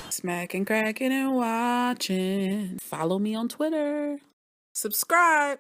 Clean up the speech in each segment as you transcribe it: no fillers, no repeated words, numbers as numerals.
Smacking, cracking, and watching. Follow me on Twitter. Subscribe.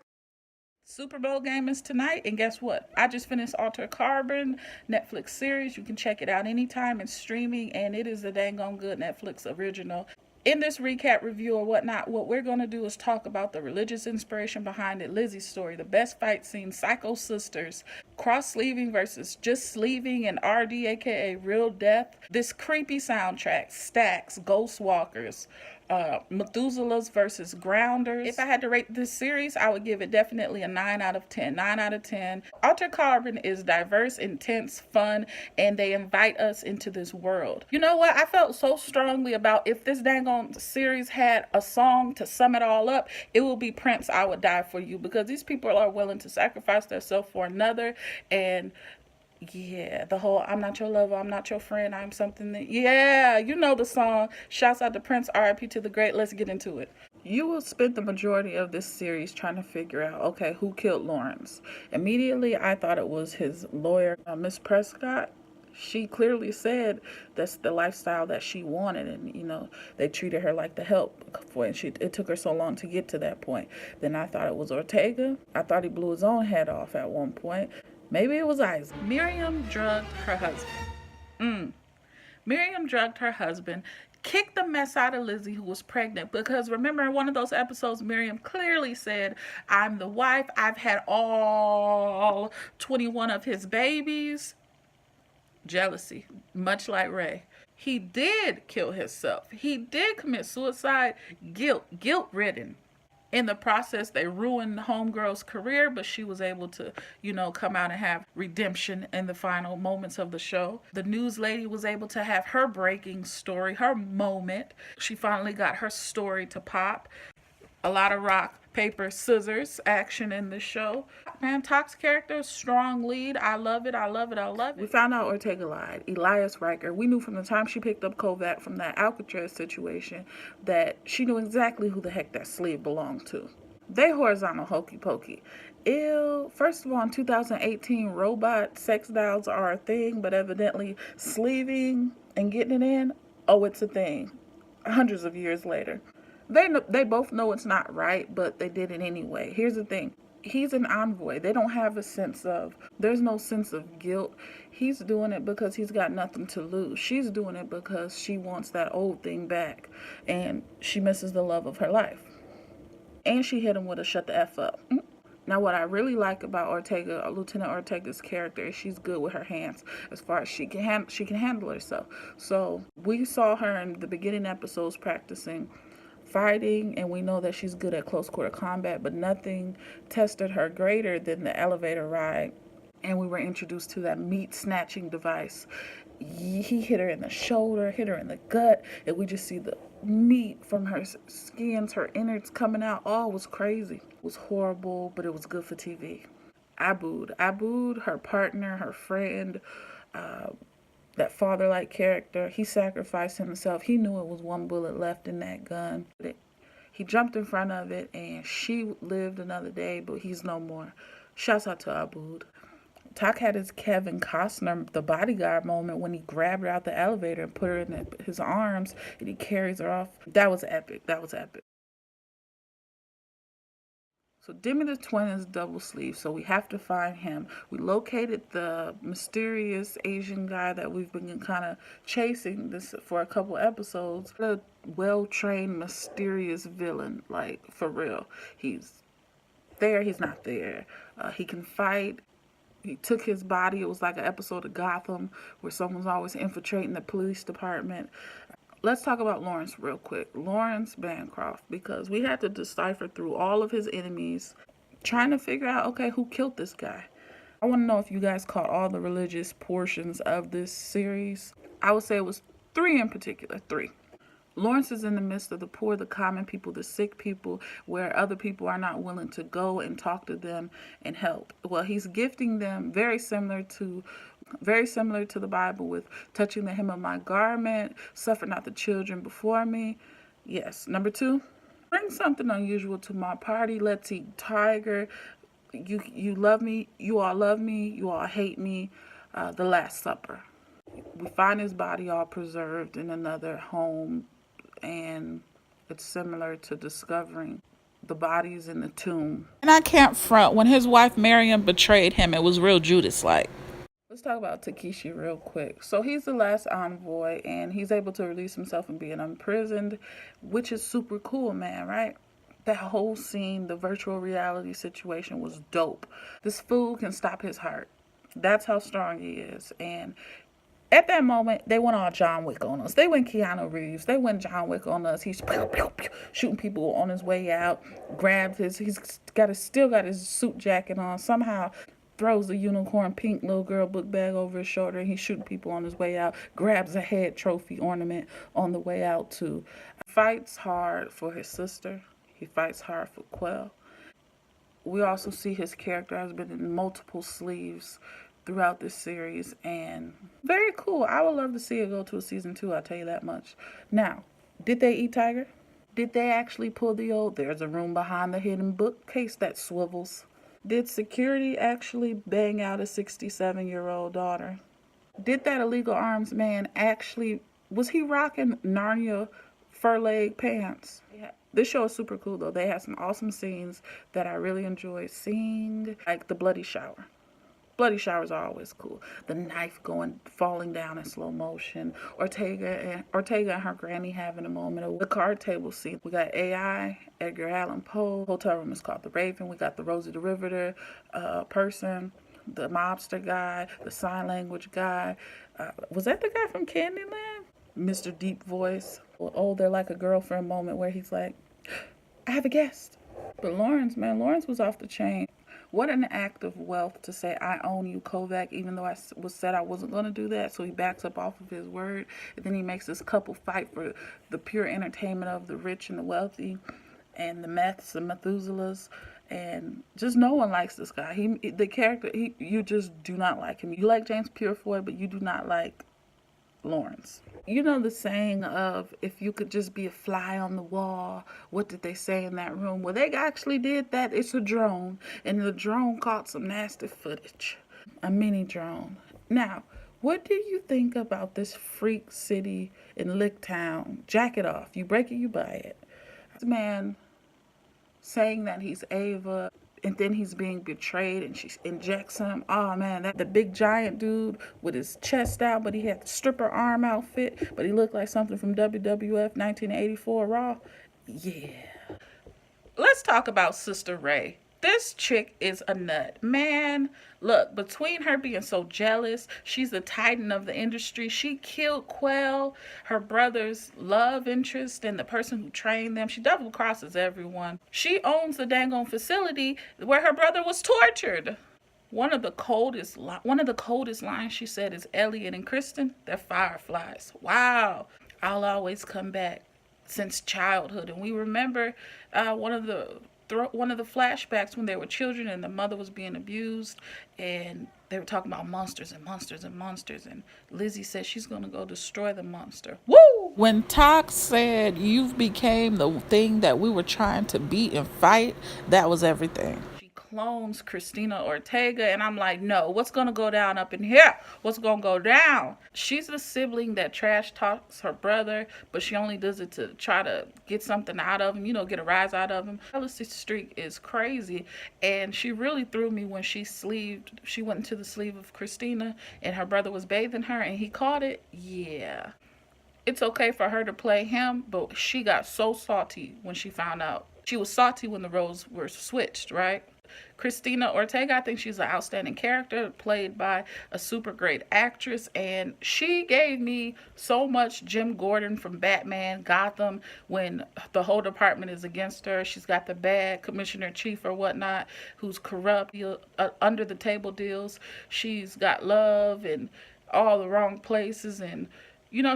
Super Bowl game is tonight, and guess what? I just finished Alter Carbon Netflix series. You can check it out anytime. It's streaming, and it is a dang on good Netflix original. In this recap review or whatnot, what we're going to do is talk about the religious inspiration behind it, Lizzie's story, the best fight scene, Psycho Sisters, cross sleeving versus just sleeving, and RD, aka Real Death, this creepy soundtrack, Stacks, Ghost Walkers, Methuselahs versus Grounders. If I had to rate this series, I would give it definitely a 9 out of 10. 9 out of 10. Alter Carbon is diverse, intense, fun, and they invite us into this world. You know what? I felt so strongly about if this dang on series had a song to sum it all up, it will be Prince, I Would Die For You, because these people are willing to sacrifice themselves for another. And yeah, the whole I'm not your lover, I'm not your friend, I'm something that, yeah, you know the song. Shouts out to Prince, RIP to the great. Let's get into it. You will spend the majority of this series trying to figure out, okay, who killed Lawrence. Immediately, I thought it was his lawyer, Miss Prescott. She clearly said that's the lifestyle that she wanted, and they treated her like the help for it. It took her so long to get to that point. Then I thought it was Ortega. I thought he blew his own head off at one point. Maybe it was Isaac. Miriam drugged her husband. Miriam drugged her husband, kicked the mess out of Lizzie, who was pregnant, because remember in one of those episodes, Miriam clearly said, I'm the wife, I've had all 21 of his babies. Jealousy, much like Ray. He did kill himself. He did commit suicide, guilt-ridden. In the process, they ruined Homegirl's career, but she was able to, come out and have redemption in the final moments of the show. The news lady was able to have her breaking story, her moment. She finally got her story to pop. A lot of rock, paper, scissors action in the show. Man, Tox character, strong lead. I love it. I love it. I love it. We found out Ortega lied. Elias Riker. We knew from the time she picked up Kovac from that Alcatraz situation that she knew exactly who the heck that sleeve belonged to. They horizontal hokey pokey. Ew. First of all, in 2018, robot sex dolls are a thing, but evidently sleeving and getting it in, oh, it's a thing. Hundreds of years later. They both know it's not right, but they did it anyway. Here's the thing. He's an envoy. They don't have there's no sense of guilt. He's doing it because he's got nothing to lose. She's doing it because she wants that old thing back, and she misses the love of her life. And she hit him with a shut the F up. Now, what I really like about Ortega, Lieutenant Ortega's character, is she's good with her hands as far as she can handle herself. So we saw her in the beginning episodes practicing fighting, and we know that she's good at close quarter combat, but nothing tested her greater than the elevator ride. And we were introduced to that meat snatching device. He hit her in the shoulder, hit her in the gut, and we just see the meat from her skins, her innards coming out. Oh, it was crazy. It was horrible, but it was good for TV. I booed her partner, her friend, that father-like character. He sacrificed himself. He knew it was one bullet left in that gun. He jumped in front of it, and she lived another day, but he's no more. Shouts out to Aboud. Talk had his Kevin Costner, the bodyguard moment when he grabbed her out the elevator and put her in his arms, and he carries her off. That was epic. So Demi the Twin is double sleeve, so we have to find him. We located the mysterious Asian guy that we've been kind of chasing this for a couple episodes. A well-trained, mysterious villain, like, for real. He's there, he's not there. He can fight. He took his body. It was like an episode of Gotham where someone's always infiltrating the police department. Let's talk about Lawrence real quick. Lawrence Bancroft, because we had to decipher through all of his enemies, trying to figure out, okay, who killed this guy? I want to know if you guys caught all the religious portions of this series. I would say it was 3 in particular. 3. Lawrence is in the midst of the poor, the common people, the sick people, where other people are not willing to go and talk to them and help. Well, he's gifting them very similar to the Bible, with touching the hem of my garment, suffer not the children before me. Yes. Number 2, bring something unusual to my party. Let's eat tiger. You love me. You all love me. You all hate me. The Last Supper. We find his body all preserved in another home, and it's similar to discovering the bodies in the tomb. And I can't front, when his wife Miriam betrayed him, it was real Judas-like. Let's talk about Takeshi real quick. So he's the last envoy, and he's able to release himself and being imprisoned, which is super cool, man, right? That whole scene, the virtual reality situation was dope. This fool can stop his heart. That's how strong he is. And at that moment, they went all John Wick on us. They went Keanu Reeves. They went John Wick on us. He's pew, pew, pew, shooting people on his way out. Still got his suit jacket on. Somehow throws the unicorn pink little girl book bag over his shoulder, and he's shooting people on his way out. Grabs a head trophy ornament on the way out too. Fights hard for his sister. He fights hard for Quell. We also see his character has been in multiple sleeves throughout this series, and very cool. I would love to see it go to a season 2, I'll tell you that much. Now, did they eat Tiger? Did they actually pull the old "there's a room behind the hidden bookcase that swivels"? Did security actually bang out a 67-year-old daughter? Did that illegal arms man actually, was he rocking Narnia fur leg pants? Yeah. This show is super cool though. They have some awesome scenes that I really enjoy seeing, like the bloody shower. Bloody showers are always cool. The knife falling down in slow motion. Ortega and her granny having a moment. Of the card table scene. We got AI, Edgar Allan Poe. Hotel room is called The Raven. We got the Rosie the Riveter person, the mobster guy, the sign language guy. Was that the guy from Candyland? Mr. Deep Voice. Oh, they're like a girlfriend moment where he's like, I have a guest. But Lawrence was off the chain. What an act of wealth to say, I own you, Kovac, even though I said I wasn't going to do that. So he backs up off of his word. And then he makes this couple fight for the pure entertainment of the rich and the wealthy and the Meths and Methuselahs. And just no one likes this guy. You just do not like him. You like James Purefoy, but you do not like Lawrence. You know the saying of, if you could just be a fly on the wall, what did they say in that room? Well, they actually did that. It's a drone, and the drone caught some nasty footage. A mini drone. Now, what do you think about this freak city in Licktown? Jack it off. You break it, you buy it. This man saying that he's Ava, and then he's being betrayed and she injects him. Oh man, the big giant dude with his chest out, but he had the stripper arm outfit, but he looked like something from WWF 1984 Raw. Yeah. Let's talk about Sister Ray. This chick is a nut. Man, look, between her being so jealous, she's the titan of the industry. She killed Quell, her brother's love interest, and the person who trained them. She double crosses everyone. She owns the dang on facility where her brother was tortured. One of the coldest lines she said is, Elliot and Kristen, they're fireflies. Wow. I'll always come back since childhood. And we remember one of the flashbacks when they were children and the mother was being abused, and they were talking about monsters and monsters and monsters, and Lizzie said she's gonna go destroy the monster. Woo! When Tox said, you've became the thing that we were trying to beat and fight, that was everything. Clones Christina Ortega, and I'm like, no, what's gonna go down up in here? What's gonna go down? She's the sibling that trash talks her brother, but she only does it to try to get something out of him, get a rise out of him. Jealousy streak is crazy, and she really threw me when she went into the sleeve of Christina, and her brother was bathing her, and he caught it. Yeah. It's okay for her to play him, but she got so salty when she found out. She was salty when the roles were switched, right? Christina Ortega, I think she's an outstanding character, played by a super great actress, and she gave me so much Jim Gordon from Batman Gotham when the whole department is against her. She's got the bad commissioner chief or whatnot who's corrupt, under the table deals. She's got love in all the wrong places, and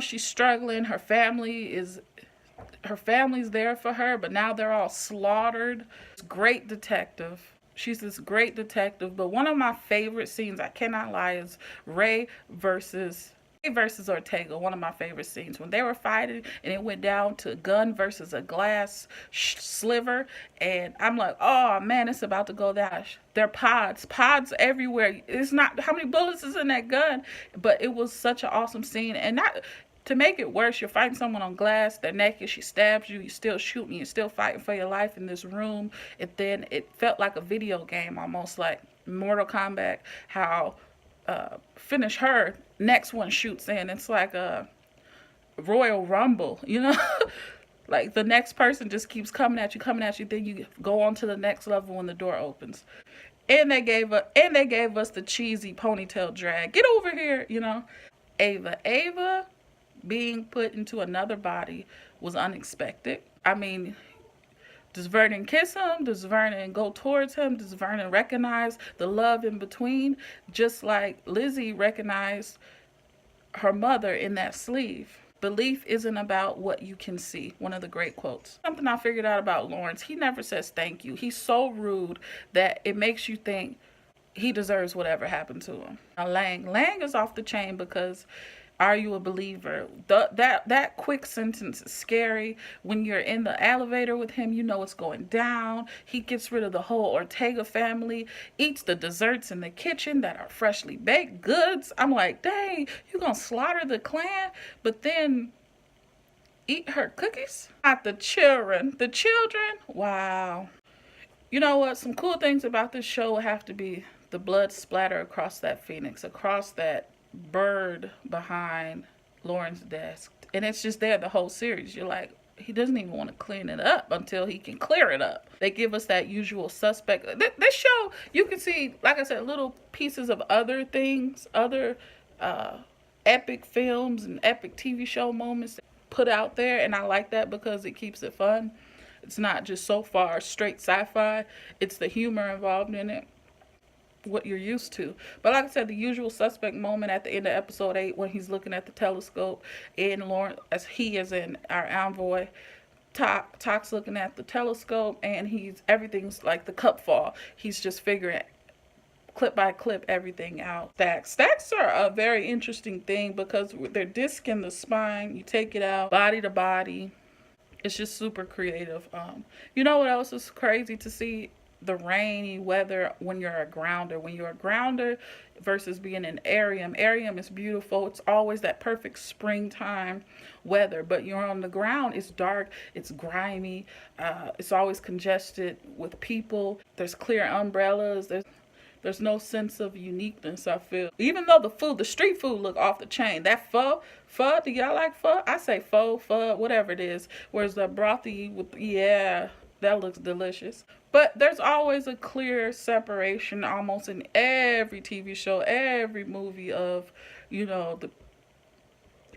she's struggling. Her family's there for her, but now they're all slaughtered. Great detective. She's this great detective, but one of my favorite scenes, I cannot lie, is Ray versus Versus Ortega, one of my favorite scenes when they were fighting and it went down to gun versus a glass sliver, and I'm like, oh man, it's about to go down. There are pods everywhere. It's not how many bullets is in that gun, but it was such an awesome scene. And not to make it worse, you're fighting someone on glass, they're naked, she stabs you, you're still shooting, you're still fighting for your life in this room. And then it felt like a video game, almost like Mortal Kombat, how finish her, next one shoots in. It's like a Royal Rumble, you know? Like the next person just keeps coming at you, then you go on to the next level when the door opens. And they gave us the cheesy ponytail drag. Get over here, you know? Ava being put into another body was unexpected. I mean, does Vernon kiss him? Does Vernon go towards him? Does Vernon recognize the love in between? Just like Lizzie recognized her mother in that sleeve. Belief isn't about what you can see. One of the great quotes. Something I figured out about Lawrence, he never says thank you. He's so rude that it makes you think he deserves whatever happened to him. Now Lang is off the chain because are you a believer? That quick sentence is scary. When you're in the elevator with him, you know it's going down. He gets rid of the whole Ortega family, eats the desserts in the kitchen that are freshly baked goods. I'm like, dang, you gonna slaughter the clan, but then eat her cookies? Not the children. The children? Wow. You know what? Some cool things about this show will have to be the blood splatter across that phoenix, across that bird behind Lauren's desk. And it's just there the whole series. You're like, he doesn't even want to clean it up until he can clear it up. They give us that usual suspect. This show, you can see, like I said, little pieces of other things, other epic films and epic TV show moments put out there. And I like that because it keeps it fun. It's not just so far straight sci-fi. It's the humor involved in it, what you're used to. But like I said, the usual suspect moment at the end of episode 8 when he's looking at the telescope, and Lawrence, as he is in our envoy, Talk's looking at the telescope, and everything's like the cup fall. He's just figuring clip by clip everything out. Stacks are a very interesting thing because they're disc in the spine. You take it out, body to body. It's just super creative. You know what else is crazy to see? The rainy weather when you're a grounder. When you're a grounder versus being an Arium. Arium is beautiful. It's always that perfect springtime weather. But you're on the ground, it's dark, it's grimy, it's always congested with people. There's clear umbrellas. There's no sense of uniqueness, I feel. Even though the street food look off the chain. That pho, do y'all like pho? I say pho, whatever it is. Whereas the brothy with, yeah, that looks delicious. But there's always a clear separation almost in every TV show, every movie of, you know,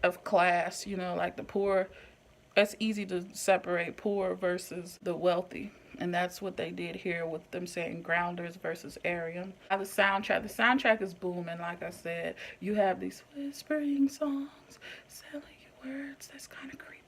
of class, you know, like the poor. It's easy to separate poor versus the wealthy. And that's what they did here with them saying grounders versus Arium. Now the soundtrack is booming, like I said. You have these whispering songs, selling you words. That's kind of creepy.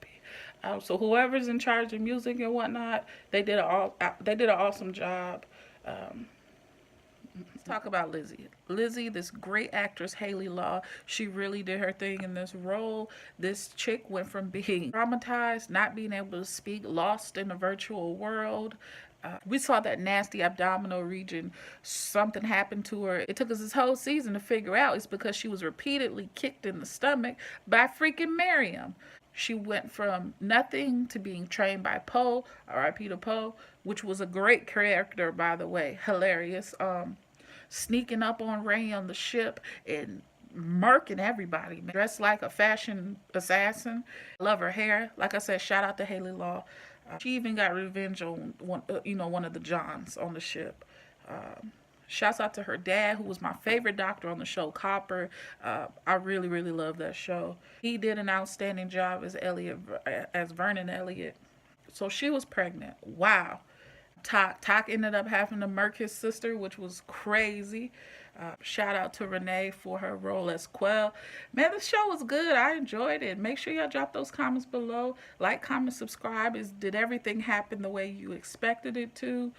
So whoever's in charge of music and whatnot, they did an awesome job. Let's talk about Lizzie. Lizzie, this great actress, Haley Law, she really did her thing in this role. This chick went from being traumatized, not being able to speak, lost in the virtual world. We saw that nasty abdominal region. Something happened to her. It took us this whole season to figure out it's because she was repeatedly kicked in the stomach by freaking Miriam. She went from nothing to being trained by Poe, R.I.P. to Poe, which was a great character, by the way. Hilarious. Sneaking up on Ray on the ship and murking everybody. Dressed like a fashion assassin. Love her hair. Like I said, shout out to Haley Law. She even got revenge on one of the Johns on the ship. Shouts out to her dad, who was my favorite doctor on the show, Copper. I really, really love that show. He did an outstanding job as Vernon Elliott. So she was pregnant. Wow. Talk ended up having to murk his sister, which was crazy. Shout out to Renee for her role as Quell. Man, this show was good. I enjoyed it. Make sure y'all drop those comments below. Like, comment, subscribe. Did everything happen the way you expected it to?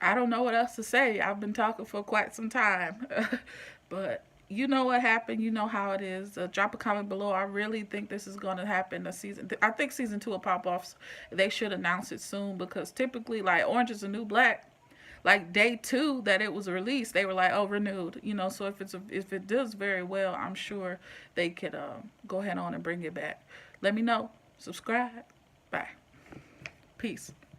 I don't know what else to say. I've been talking for quite some time. But you know what happened. You know how it is. Drop a comment below. I really think this is going to happen. The season, I think season 2 will pop off. They should announce it soon, because typically, like Orange is the New Black, like day 2 that it was released, they were like, oh, renewed. You know, so if it does very well, I'm sure they could go ahead on and bring it back. Let me know. Subscribe. Bye. Peace.